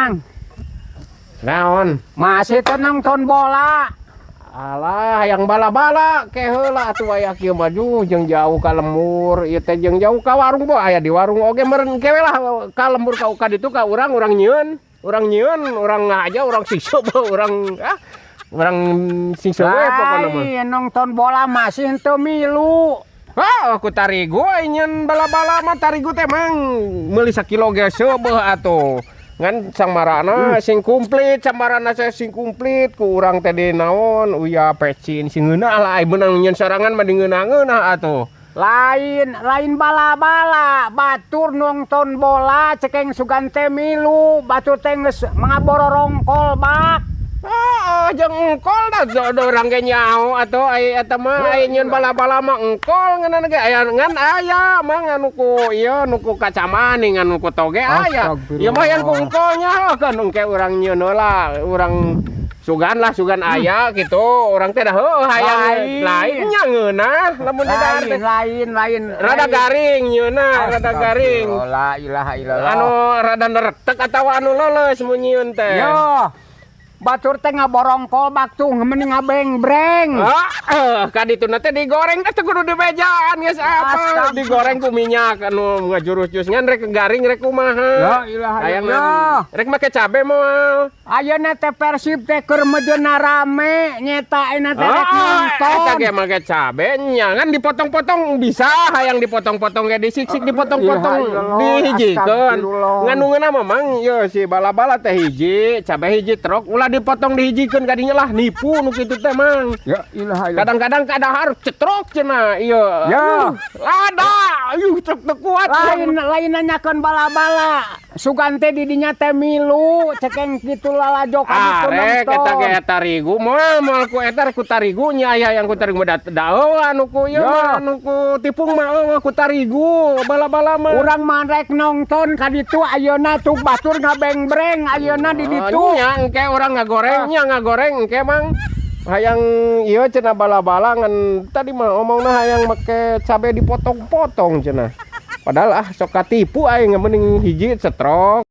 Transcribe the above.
Mang. Naon? Masih nonton bola. Alah, yang bala-bala ke heula atuh aya kieu maju jeung jauh ka lembur, ieu teh jeung jauh ka warung bo aya di warung oge meureun kewe lah ka lembur ka ditu ka urang nyieun, urang aja urang siksa urang urang siksa we pokona mah. Nonton bola masih henteu milu. Aku tarigu nyeun bala-bala mah tarigu teh mang meuli sakilo ge seubeuh atuh. Ngan samarana sing komplit samarana saya sing komplit ku urang teh di naon uya pecin sing ngeunah lah ai beunang nyeun sorangan mah di ngeunah-ngeunah atuh. Lain bala-bala, batur nonton bola cekeng sugan teh milu, batur teh geus mangabororong kolbak. Jeung engkol dah urang ge nyaho atuh ai eta mah ai nyeun bala-bala mah engkol ngeunana ge aya ngan aya mah nganu ku ieu nu ku kacamani nganu ku toge aya. Ieu mah yang ku engkolnya kan engke urang nyeun heula urang sugan aya gitu urang teh dah heueuh hayang lain nya ngeunah lamun di daerah teh lain rada garing nyeunna rada garing. La ilaha illallah. Anu rada neretek atawa anu leuleus mun nyieun teh. Yo. Batur teh ngaborong kolbak tuh mending ngabeng-breng. Ka ditu teh digoreng teh kudu di bejaan geus apa digoreng ku minyak anu ngajurus-jus ngan rek garing rek kumaha. La ilaha illallah. Rek make cabe moal. Ayeuna teh Persib teh keur mejeuna rame nyeta ayeuna teh rek nonton. Eta ge make cabe nya ngan dipotong-potong bisa hayang dipotong-potong ge disiksik dipotong-potong dihijikeun. Nganu ngeuna mamang yo si bala-bala teh hiji cabe hiji trok ulah dipotong dihijikeun kadinya lah nipu nu kitu teh mang. Ya ilaha illallah. Kadang-kadang kadahar cetrok cenah ieu. Ya. Lada, aduh cek teu kuat. Lain nanyakeun bala-bala. Sugan teh di dinya teh milu, cekeng kitu lalajo ka ditu nonton. Rek eta ge tarigu moal ku eta ku tarigu nya aya yang ku tarigu mah daeuh anu ku ieu mah anu ku tipung mah ku tarigu bala-bala mah. Urang mah rek nonton ka ditu ayeuna tuh batur ngabeng-breng ayeuna di ditu. Nya engke urang ngagoreng engke mang hayang ieu cenah bala-bala ngan tadi mah omongna hayang make cabe dipotong-potong cenah. Padahal sok katipu aing mending hiji setrok.